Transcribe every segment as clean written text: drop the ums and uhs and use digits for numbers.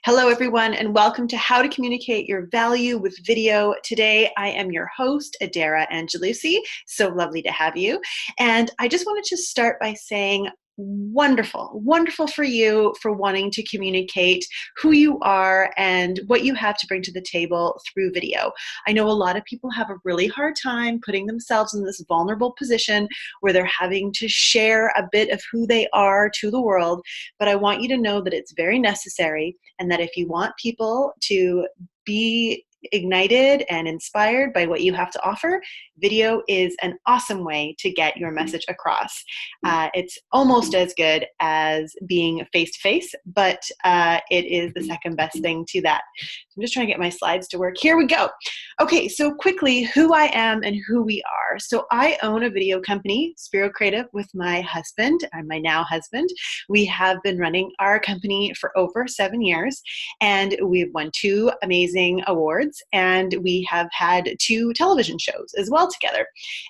Hello, everyone, and welcome to How to Communicate Your Value with Video. Today, I am your host, Adara Angelucci. So lovely to have you. And I just wanted to start by saying, wonderful for you for wanting to communicate who you are and what you have to bring to the table through video. I know a lot of people have a really hard time putting themselves in this vulnerable position where they're having to share a bit of who they are to the world, but I want you to know that it's very necessary, and that if you want people to be ignited and inspired by what you have to offer, video is an awesome way to get your message across. It's almost as good as being face to face, but it is the second best thing to that. I'm just trying to get my slides to work. Here we go. Okay, so quickly, who I am and who we are. So I own a video company, Spiro Creative, with my husband, my now husband. We have been running our company for over 7 years, and we've won 2 amazing awards, and we have had 2 television shows as well together.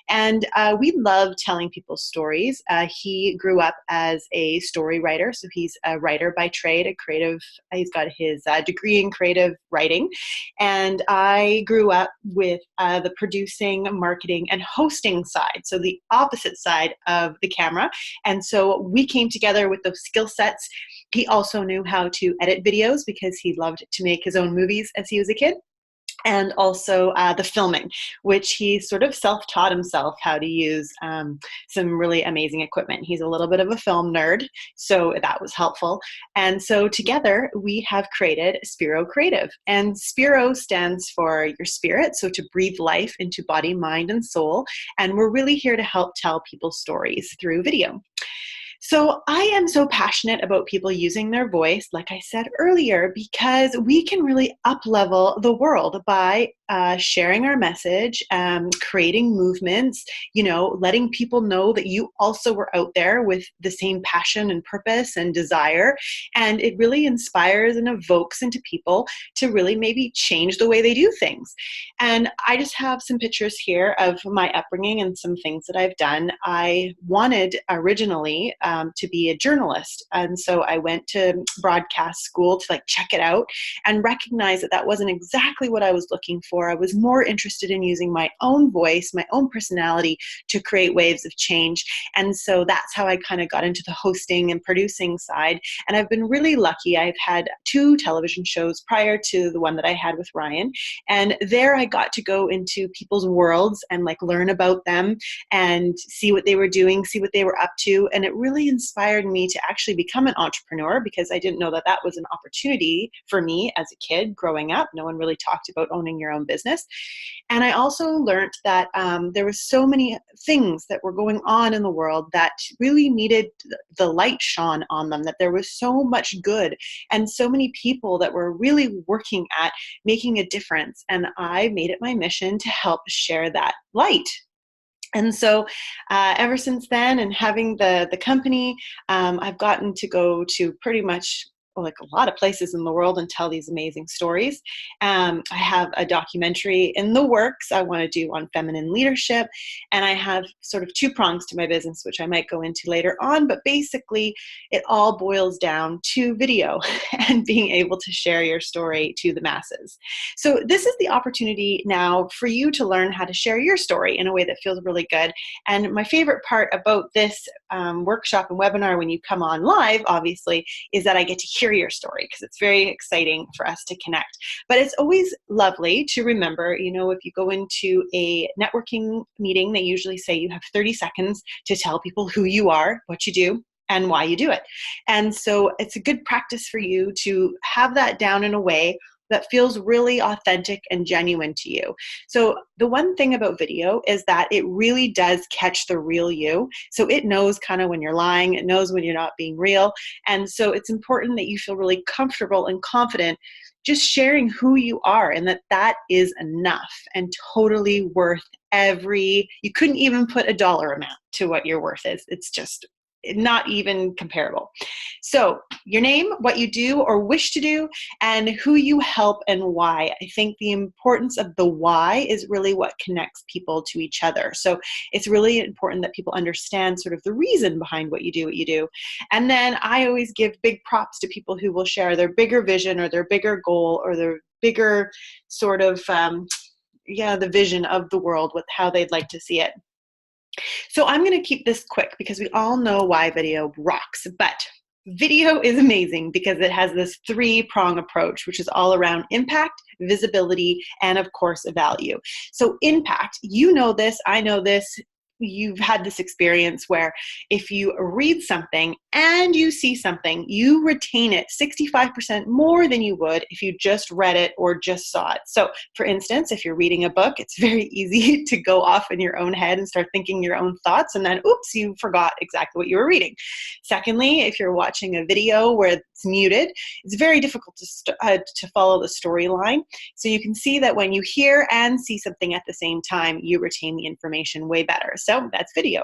And we love telling people stories. He grew up as a story writer, so he's a writer by trade, a creative. He's got his degree in creative writing, and I grew up with the producing, marketing, and hosting side, so the opposite side of the camera. And so we came together with those skill sets. He also knew how to edit videos because he loved to make his own movies as he was a kid, and also the filming, which he sort of self-taught himself how to use some really amazing equipment. He's a little bit of a film nerd, so that was helpful. And so together we have created Spiro Creative, and Spiro stands for your spirit, so to breathe life into body, mind, and soul. And we're really here to help tell people stories through video. So I am so passionate about people using their voice, like I said earlier, because we can really up-level the world by sharing our message, creating movements, letting people know that you also were out there with the same passion and purpose and desire. And it really inspires and evokes into people to really maybe change the way they do things. And I just have some pictures here of my upbringing and some things that I've done. I wanted originally to be a journalist. And so I went to broadcast school to check it out and recognize that that wasn't exactly what I was looking for. I was more interested in using my own voice, my own personality to create waves of change. And so that's how I kind of got into the hosting and producing side. And I've been really lucky. I've had 2 television shows prior to the one that I had with Ryan. And there I got to go into people's worlds and learn about them and see what they were doing, see what they were up to. And it really inspired me to actually become an entrepreneur, because I didn't know that that was an opportunity for me as a kid growing up. No one really talked about owning your own business. And I also learned that there were so many things that were going on in the world that really needed the light shone on them, that there was so much good and so many people that were really working at making a difference. And I made it my mission to help share that light. And so ever since then, and having the company, I've gotten to go to pretty much a lot of places in the world and tell these amazing stories. I have a documentary in the works I want to do on feminine leadership, and I have sort of 2 prongs to my business, which I might go into later on, but basically it all boils down to video and being able to share your story to the masses. So this is the opportunity now for you to learn how to share your story in a way that feels really good. And my favorite part about this workshop and webinar, when you come on live, obviously, is that I get to hear your story, because it's very exciting for us to connect. But it's always lovely to remember, if you go into a networking meeting, they usually say you have 30 seconds to tell people who you are, what you do, and why you do it. And so it's a good practice for you to have that down in a way that feels really authentic and genuine to you. So the one thing about video is that it really does catch the real you. So it knows kind of when you're lying, it knows when you're not being real. And so it's important that you feel really comfortable and confident just sharing who you are, and that is enough and totally worth you couldn't even put a dollar amount to what your worth is. It's just not even comparable. So your name, what you do or wish to do, and who you help and why. I think the importance of the why is really what connects people to each other. So it's really important that people understand sort of the reason behind what you do. And then I always give big props to people who will share their bigger vision or their bigger goal or their bigger sort of, the vision of the world with how they'd like to see it. So I'm going to keep this quick because we all know why video rocks, but video is amazing because it has this three-prong approach, which is all around impact, visibility, and of course, value. So impact, you know this, I know this, you've had this experience where if you read something and you see something, you retain it 65% more than you would if you just read it or just saw it. So for instance, if you're reading a book, it's very easy to go off in your own head and start thinking your own thoughts, and then oops, you forgot exactly what you were reading. Secondly, if you're watching a video where it's muted, it's very difficult to follow the storyline. So you can see that when you hear and see something at the same time, you retain the information way better. So that's video.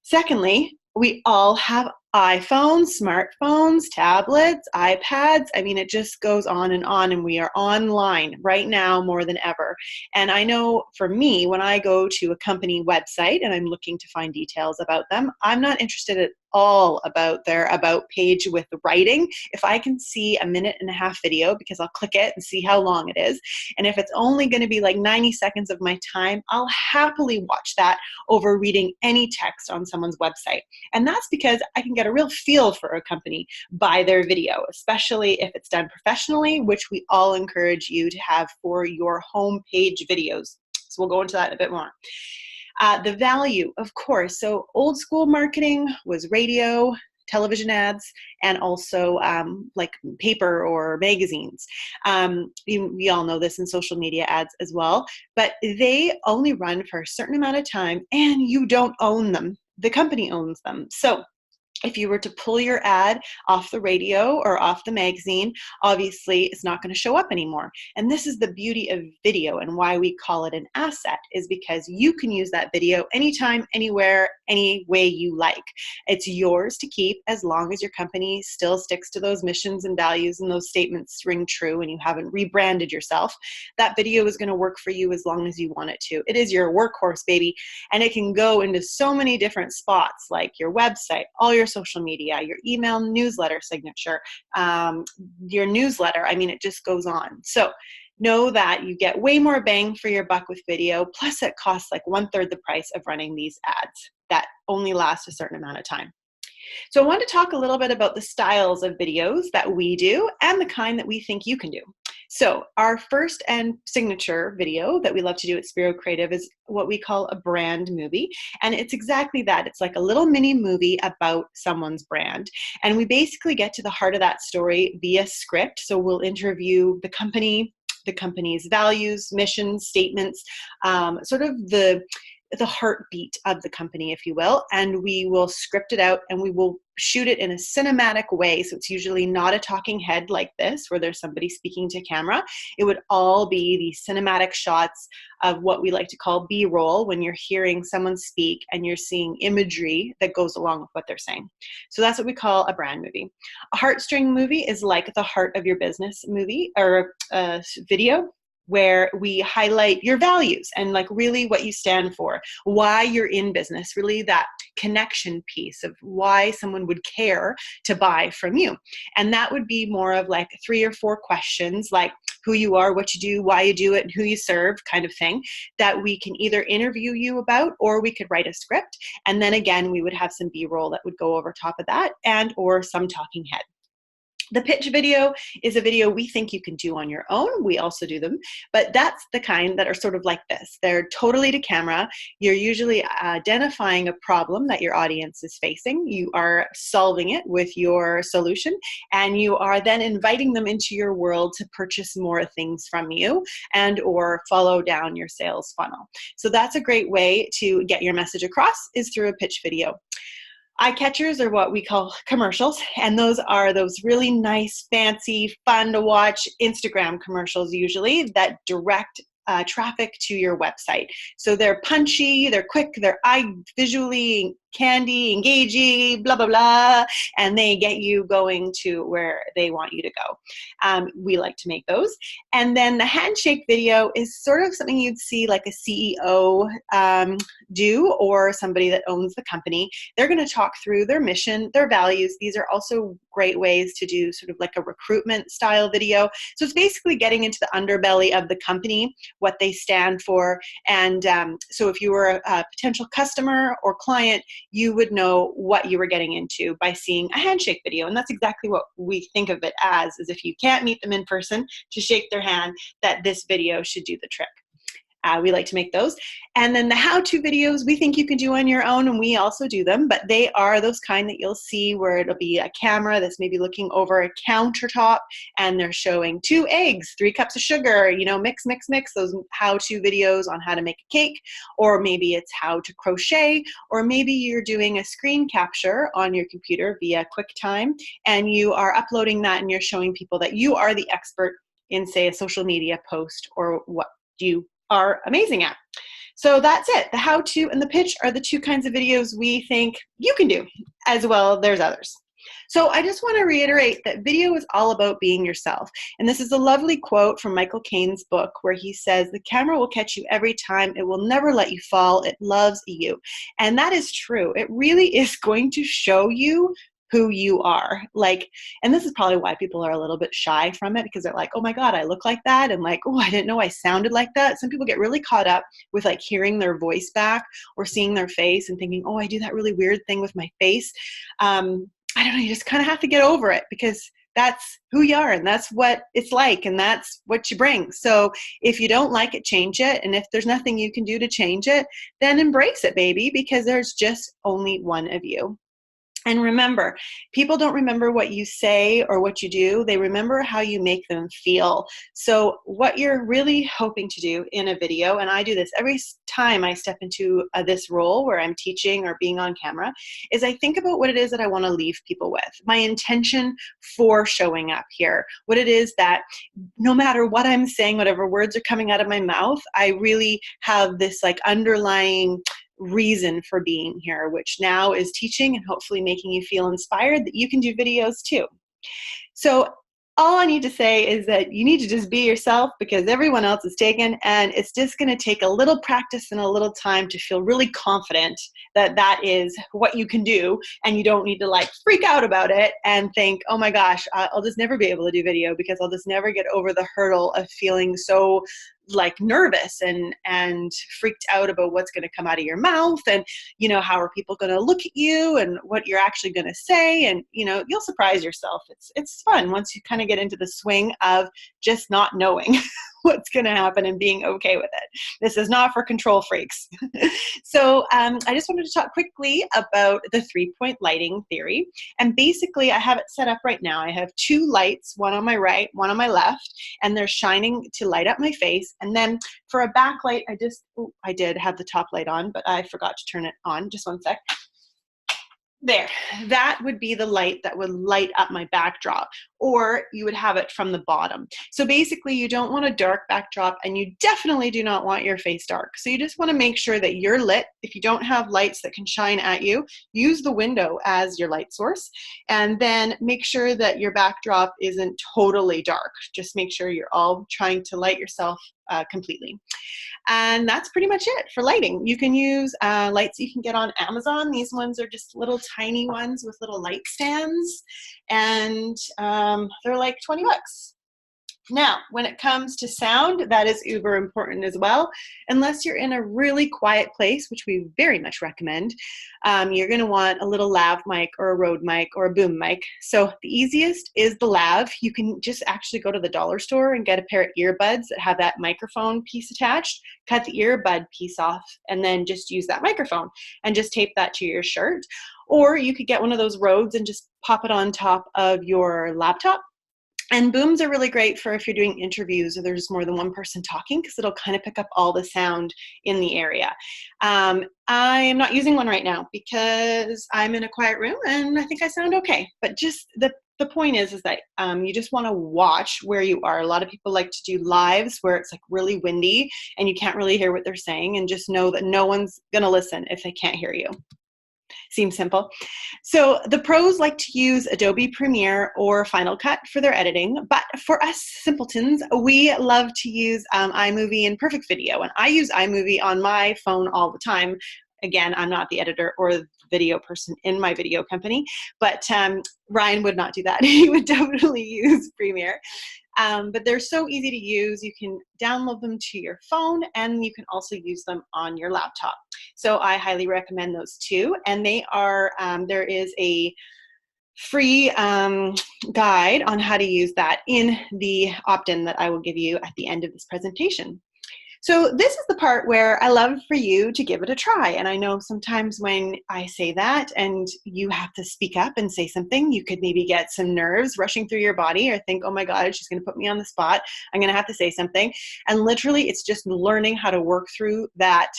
Secondly, we all have iPhones, smartphones, tablets, iPads. I mean, it just goes on, and we are online right now more than ever. And I know for me, when I go to a company website and I'm looking to find details about them, I'm not interested at all about their about page with the writing. If I can see a 1.5-minute video, because I'll click it and see how long it is, and if it's only going to be like 90 seconds of my time, I'll happily watch that over reading any text on someone's website. And that's because I can get a real feel for a company by their video, especially if it's done professionally, which we all encourage you to have for your homepage videos. So we'll go into that in a bit more. The value, of course. So old school marketing was radio, television ads, and also like paper or magazines. We all know this in social media ads as well, but they only run for a certain amount of time and you don't own them. The company owns them. So if you were to pull your ad off the radio or off the magazine, obviously it's not going to show up anymore. And this is the beauty of video, and why we call it an asset is because you can use that video anytime, anywhere, any way you like. It's yours to keep as long as your company still sticks to those missions and values and those statements ring true and you haven't rebranded yourself. That video is going to work for you as long as you want it to. It is your workhorse, baby, and it can go into so many different spots like your website, all your social media, your email newsletter signature, your newsletter. I mean, it just goes on. So know that you get way more bang for your buck with video, plus it costs like 1/3 the price of running these ads that only last a certain amount of time. So I want to talk a little bit about the styles of videos that we do and the kind that we think you can do. So our first and signature video that we love to do at Spiro Creative is what we call a brand movie. And it's exactly that. It's like a little mini movie about someone's brand. And we basically get to the heart of that story via script. So we'll interview the company's values, missions, statements, sort of the heartbeat of the company, if you will, and we will script it out and we will shoot it in a cinematic way. So it's usually not a talking head like this, where there's somebody speaking to camera. It would all be these cinematic shots of what we like to call B-roll, when you're hearing someone speak and you're seeing imagery that goes along with what they're saying. So that's what we call a brand movie. A heartstring movie is like the heart of your business movie or video, where we highlight your values and like really what you stand for, why you're in business, really that connection piece of why someone would care to buy from you. And that would be more of like 3 or 4 questions, like who you are, what you do, why you do it, and who you serve kind of thing, that we can either interview you about or we could write a script. And then again, we would have some B-roll that would go over top of that and or some talking head. The pitch video is a video we think you can do on your own. We also do them, but that's the kind that are sort of like this. They're totally to camera. You're usually identifying a problem that your audience is facing. You are solving it with your solution, and you are then inviting them into your world to purchase more things from you and or follow down your sales funnel. So that's a great way to get your message across, is through a pitch video. Eye catchers are what we call commercials, and those are those really nice, fancy, fun to watch Instagram commercials usually that direct traffic to your website. So they're punchy, they're quick, they're visually candy, engaging, blah, blah, blah, and they get you going to where they want you to go. We like to make those. And then the handshake video is sort of something you'd see like a CEO do, or somebody that owns the company. They're going to talk through their mission, their values. These are also great ways to do sort of like a recruitment style video. So it's basically getting into the underbelly of the company, what they stand for. And so if you were a potential customer or client, you would know what you were getting into by seeing a handshake video. And that's exactly what we think of it as, is if you can't meet them in person to shake their hand, that this video should do the trick. We like to make those. And then the how-to videos we think you can do on your own, and we also do them, but they are those kind that you'll see where it'll be a camera that's maybe looking over a countertop and they're showing 2 eggs, 3 cups of sugar, mix, mix, mix, those how-to videos on how to make a cake, or maybe it's how to crochet, or maybe you're doing a screen capture on your computer via QuickTime, and you are uploading that and you're showing people that you are the expert in, say, a social media post or what you are amazing at. So that's it. The how-to and the pitch are the 2 kinds of videos we think you can do. As well, there's others. So I just want to reiterate that video is all about being yourself. And this is a lovely quote from Michael Caine's book where he says, "The camera will catch you every time. It will never let you fall. It loves you." And that is true. It really is going to show you who you are. And this is probably why people are a little bit shy from it, because they're like, oh my God, I look like that. And like, oh, I didn't know I sounded like that. Some people get really caught up with like hearing their voice back or seeing their face and thinking, oh, I do that really weird thing with my face. I don't know, you just kind of have to get over it, because that's who you are and that's what it's like and that's what you bring. So if you don't like it, change it. And if there's nothing you can do to change it, then embrace it, baby, because there's just only one of you. And remember, people don't remember what you say or what you do. They remember how you make them feel. So what you're really hoping to do in a video, and I do this every time I step into this role where I'm teaching or being on camera, is I think about what it is that I want to leave people with, my intention for showing up here, what it is that no matter what I'm saying, whatever words are coming out of my mouth, I really have this like underlying reason for being here, which now is teaching and hopefully making you feel inspired that you can do videos too. So all I need to say is that you need to just be yourself, because everyone else is taken, and it's just going to take a little practice and a little time to feel really confident that that is what you can do, and you don't need to like freak out about it and think, oh my gosh, I'll just never be able to do video because I'll just never get over the hurdle of feeling so like nervous and freaked out about what's going to come out of your mouth, and how are people going to look at you and what you're actually going to say, and you'll surprise yourself. It's fun once you kind of get into the swing of just not knowing what's going to happen and being okay with it. This is not for control freaks. So I just wanted to talk quickly about the 3-point lighting theory. And basically, I have it set up right now. I have 2 lights, one on my right, one on my left, and they're shining to light up my face. And then for a backlight, I did have the top light on, but I forgot to turn it on. Just one sec. There, that would be the light that would light up my backdrop, or you would have it from the bottom. So basically you don't want a dark backdrop, and you definitely do not want your face dark. So you just want to make sure that you're lit. If you don't have lights that can shine at you, use the window as your light source, and then make sure that your backdrop isn't totally dark. Just make sure you're all trying to light yourself completely. And that's pretty much it for lighting. You can use lights you can get on Amazon. These ones are just little tiny ones with little light stands, and they're like 20 bucks. Now, when it comes to sound, that is uber important as well. Unless you're in a really quiet place, which we very much recommend, you're going to want a little lav mic or a Rode mic or a boom mic. So the easiest is the lav. You can just actually go to the dollar store and get a pair of earbuds that have that microphone piece attached, cut the earbud piece off, and then just use that microphone and just tape that to your shirt. Or you could get one of those Rodes and just pop it on top of your laptop. And booms are really great for if you're doing interviews or there's more than one person talking, because it'll kind of pick up all the sound in the area. I am not using one right now because I'm in a quiet room and I think I sound okay. But just the point is that you just want to watch where you are. A lot of people like to do lives where it's like really windy and you can't really hear what they're saying, and just know that no one's going to listen if they can't hear you. Seems simple. So the pros like to use Adobe Premiere or Final Cut for their editing, but for us simpletons, we love to use iMovie and Perfect Video, and I use iMovie on my phone all the time. Again, I'm not the editor or the video person in my video company, but Ryan would not do that. He would definitely use Premiere. But they're so easy to use. You can download them to your phone, and you can also use them on your laptop. So I highly recommend those two. And they are, there is a free guide on how to use that in the opt-in that I will give you at the end of this presentation. So this is the part where I love for you to give it a try. And I know sometimes when I say that and you have to speak up and say something, you could maybe get some nerves rushing through your body or think, oh my God, she's going to put me on the spot. I'm going to have to say something. And literally, it's just learning how to work through that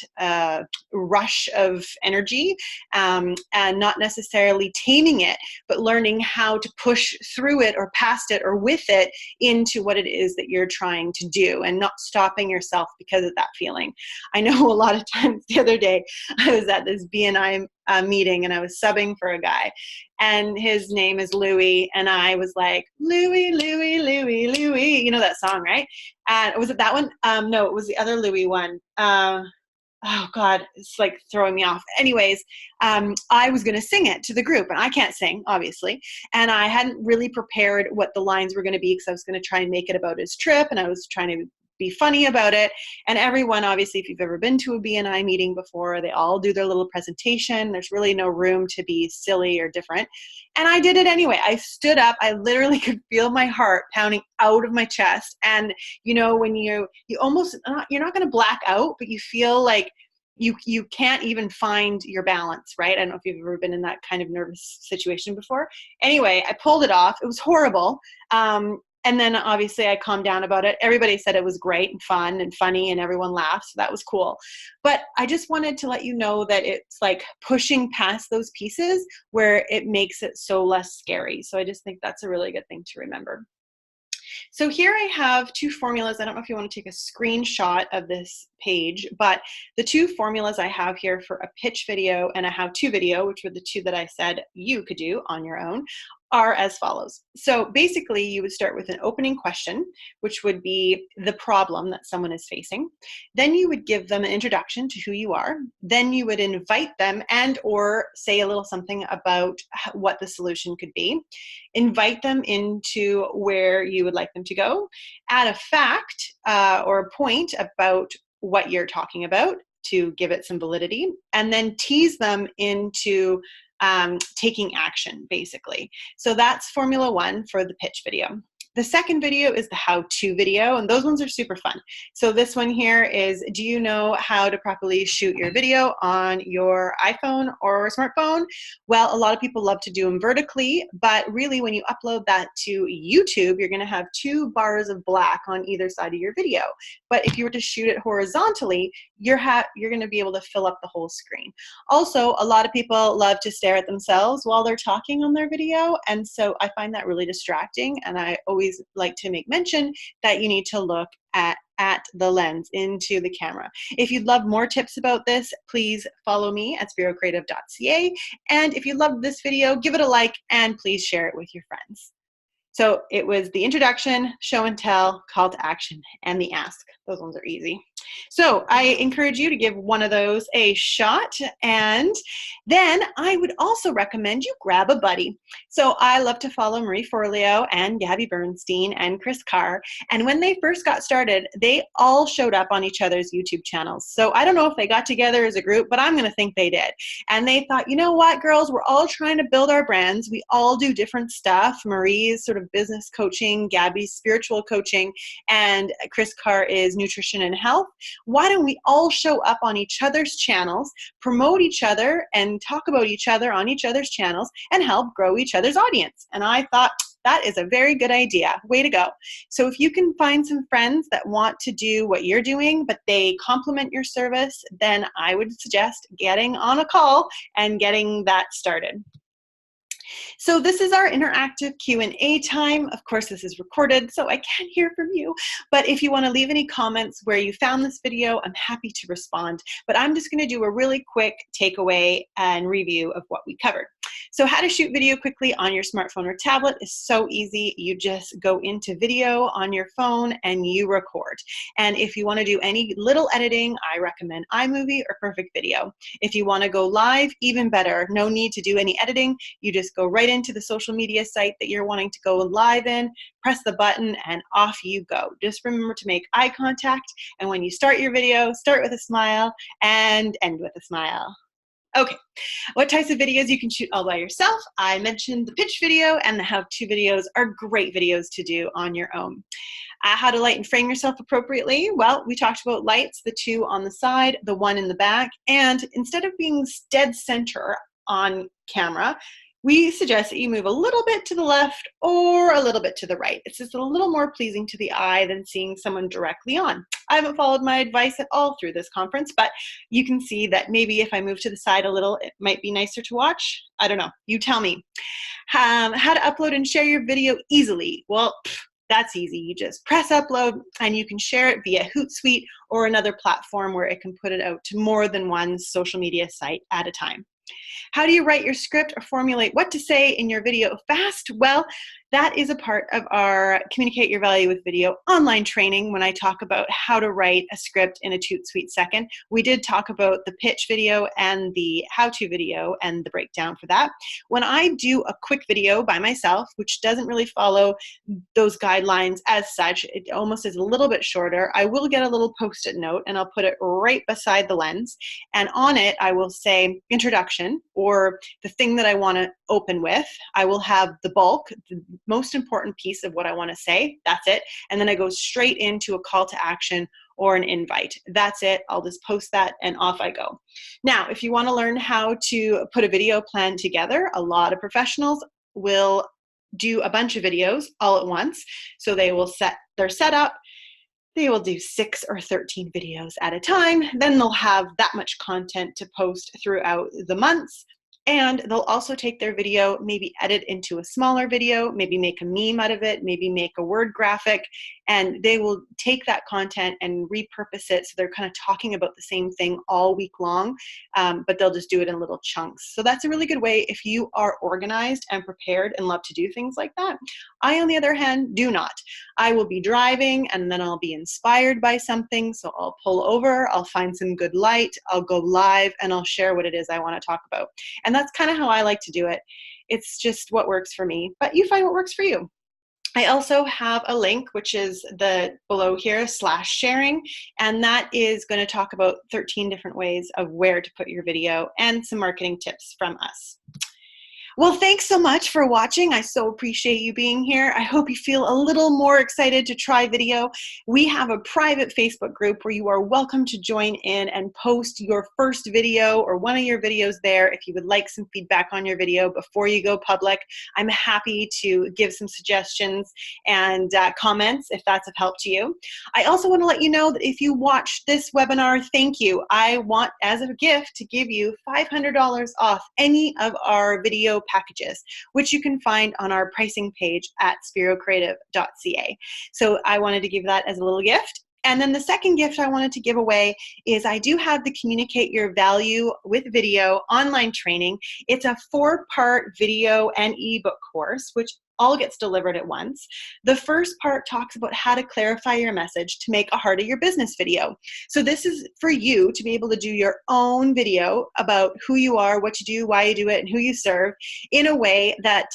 rush of energy and not necessarily taming it, but learning how to push through it or past it or with it into what it is that you're trying to do and not stopping yourself because of that feeling. I know a lot of times the other day I was at this BNI meeting and I was subbing for a guy and his name is Louie and I was like, Louie, Louie, Louie, Louie. You know that song, right? And was it that one? No, it was the other Louie one. Oh God, it's like throwing me off. Anyways, I was going to sing it to the group and I can't sing, obviously. And I hadn't really prepared what the lines were going to be because I was going to try and make it about his trip and I was trying to be funny about it. And everyone, obviously, if you've ever been to a BNI meeting before, they all do their little presentation. There's really no room to be silly or different. And I did it anyway. I stood up. I literally could feel my heart pounding out of my chest. And, you know, when you almost, you're not going to black out, but you feel like you can't even find your balance, right? I don't know if you've ever been in that kind of nervous situation before. Anyway, I pulled it off. It was horrible. And then obviously I calmed down about it. Everybody said it was great and fun and funny and everyone laughed. So that was cool. But I just wanted to let you know that it's like pushing past those pieces where it makes it so less scary. So I just think that's a really good thing to remember. So here I have two formulas. I don't know if you want to take a screenshot of this page, but the two formulas I have here for a pitch video and a how-to video, which were the two that I said you could do on your own, are as follows. So basically you would start with an opening question, which would be the problem that someone is facing. Then you would give them an introduction to who you are. Then you would invite them and or say a little something about what the solution could be. Invite them into where you would like them to go. Add a fact or a point about what you're talking about to give it some validity, and then tease them into taking action, basically. So that's Formula One for the pitch video. The second video is the how-to video, and those ones are super fun. So this one here is, do you know how to properly shoot your video on your iPhone or smartphone? Well, a lot of people love to do them vertically, but really when you upload that to YouTube, you're gonna have two bars of black on either side of your video. But if you were to shoot it horizontally, you're gonna be able to fill up the whole screen. Also, a lot of people love to stare at themselves while they're talking on their video, and so I find that really distracting, and I always like to make mention that you need to look at the lens into the camera. If you'd love more tips about this, please follow me at spirocreative.ca. And if you loved this video, give it a like and please share it with your friends. So it was the introduction, show and tell, call to action, and the ask. Those ones are easy. So I encourage you to give one of those a shot. And then I would also recommend you grab a buddy. So I love to follow Marie Forleo and Gabby Bernstein and Chris Carr. And when they first got started, they all showed up on each other's YouTube channels. So I don't know if they got together as a group, but I'm going to think they did. And they thought, you know what, girls, we're all trying to build our brands. We all do different stuff. Marie's sort of business coaching, Gabby's spiritual coaching, and Chris Carr is nutrition and health. Why don't we all show up on each other's channels, promote each other, and talk about each other on each other's channels, and help grow each other's audience? And I thought, that is a very good idea. Way to go. So if you can find some friends that want to do what you're doing, but they complement your service, then I would suggest getting on a call and getting that started. So this is our interactive Q&A time. Of course, this is recorded, so I can't hear from you. But if you want to leave any comments where you found this video, I'm happy to respond. But I'm just going to do a really quick takeaway and review of what we covered. So how to shoot video quickly on your smartphone or tablet is so easy. You just go into video on your phone and you record. And if you want to do any little editing, I recommend iMovie or Perfect Video. If you want to go live, even better. No need to do any editing. You just go right into the social media site that you're wanting to go live in, press the button, and off you go. Just remember to make eye contact, and when you start your video, start with a smile and end with a smile. Okay, what types of videos you can shoot all by yourself? I mentioned the pitch video and the how-to videos are great videos to do on your own. How to light and frame yourself appropriately? Well, we talked about lights, the two on the side, the one in the back, and instead of being dead center on camera, we suggest that you move a little bit to the left or a little bit to the right. It's just a little more pleasing to the eye than seeing someone directly on. I haven't followed my advice at all through this conference, but you can see that maybe if I move to the side a little, it might be nicer to watch. I don't know. You tell me. How to upload and share your video easily? Well, that's easy. You just press upload and you can share it via Hootsuite or another platform where it can put it out to more than one social media site at a time. How do you write your script or formulate what to say in your video fast? Well, that is a part of our Communicate Your Value with Video online training when I talk about how to write a script in a Hootsuite second. We did talk about the pitch video and the how-to video and the breakdown for that. When I do a quick video by myself, which doesn't really follow those guidelines as such, it almost is a little bit shorter, I will get a little post-it note and I'll put it right beside the lens. And on it, I will say introduction or the thing that I want to open with. I will have the bulk, the most important piece of what I want to say. That's it. And then I go straight into a call to action or an invite. That's it. I'll just post that and off I go. Now, if you want to learn how to put a video plan together, a lot of professionals will do a bunch of videos all at once. So they will set their setup. They will do 6 or 13 videos at a time. Then they'll have that much content to post throughout the months. And they'll also take their video, maybe edit into a smaller video, maybe make a meme out of it, maybe make a word graphic, and they will take that content and repurpose it so they're kind of talking about the same thing all week long, but they'll just do it in little chunks. So that's a really good way if you are organized and prepared and love to do things like that. I, on the other hand, do not. I will be driving and then I'll be inspired by something, so I'll pull over, I'll find some good light, I'll go live, and I'll share what it is I want to talk about. And that's kind of how I like to do it. It's just what works for me, but you find what works for you. I also have a link, which is the below here, /sharing, and that is going to talk about 13 different ways of where to put your video and some marketing tips from us. Well, thanks so much for watching. I so appreciate you being here. I hope you feel a little more excited to try video. We have a private Facebook group where you are welcome to join in and post your first video or one of your videos there if you would like some feedback on your video before you go public. I'm happy to give some suggestions and comments if that's of help to you. I also want to let you know that if you watch this webinar, thank you. I want, as a gift, to give you $500 off any of our video packages, which you can find on our pricing page at spirocreative.ca. So I wanted to give that as a little gift. And then the second gift I wanted to give away is I do have the Communicate Your Value with Video online training. It's a 4-part video and ebook course, which all gets delivered at once. The first part talks about how to clarify your message to make a heart of your business video. So this is for you to be able to do your own video about who you are, what you do, why you do it, and who you serve in a way that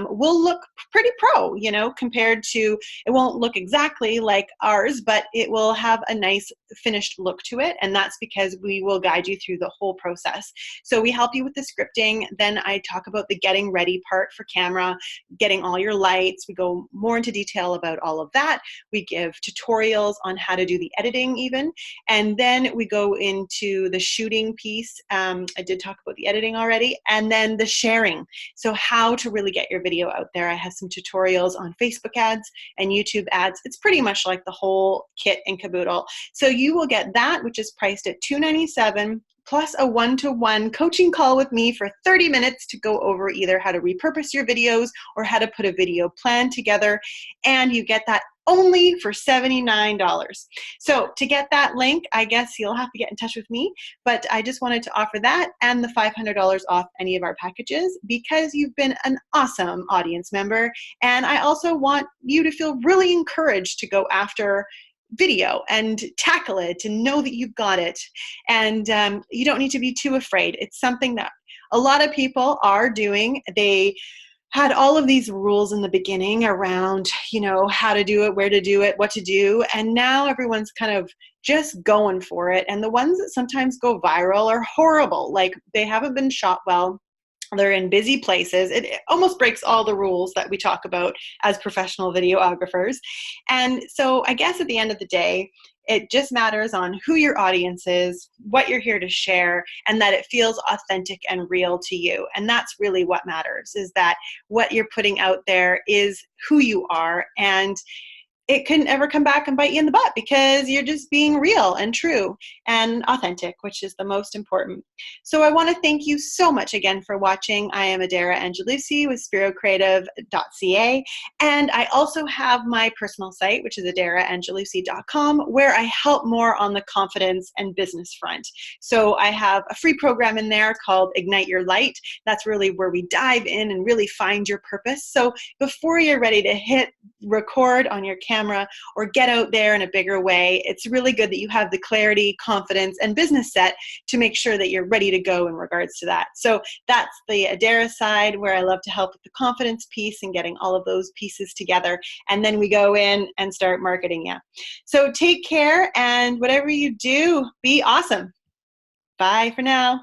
will look pretty pro, you know, compared to, it won't look exactly like ours, but it will have a nice finished look to it. And that's because we will guide you through the whole process. So we help you with the scripting. Then I talk about the getting ready part for camera, getting all your lights. We go more into detail about all of that. We give tutorials on how to do the editing even. And then we go into the shooting piece. I did talk about the editing already. And then the sharing. So how to really get your video out there. I have some tutorials on Facebook ads and YouTube ads. It's pretty much like the whole kit and caboodle. So you will get that, which is priced at $297 plus a one-to-one coaching call with me for 30 minutes to go over either how to repurpose your videos or how to put a video plan together. And you get that only for $79. So to get that link, I guess you'll have to get in touch with me, but I just wanted to offer that and the $500 off any of our packages because you've been an awesome audience member. And I also want you to feel really encouraged to go after video and tackle it and know that you've got it. And you don't need to be too afraid. It's something that a lot of people are doing. They had all of these rules in the beginning around, how to do it, where to do it, what to do. And now everyone's kind of just going for it. And the ones that sometimes go viral are horrible. Like they haven't been shot well. They're in busy places. It almost breaks all the rules that we talk about as professional videographers. And so I guess at the end of the day, it just matters on who your audience is, what you're here to share, and that it feels authentic and real to you. And that's really what matters, is that what you're putting out there is who you are, and it couldn't ever come back and bite you in the butt because you're just being real and true and authentic, which is the most important. So I want to thank you so much again for watching. I am Adara Angelucci with spirocreative.ca, and I also have my personal site, which is adaraangelucci.com, where I help more on the confidence and business front. So I have a free program in there called Ignite Your Light. That's really where we dive in and really find your purpose. So before you're ready to hit record on your camera or get out there in a bigger way, it's really good that you have the clarity, confidence, and business set to make sure that you're ready to go in regards to that. So that's the Adara side, where I love to help with the confidence piece and getting all of those pieces together. And then we go in and start marketing you. So take care, and whatever you do, be awesome. Bye for now.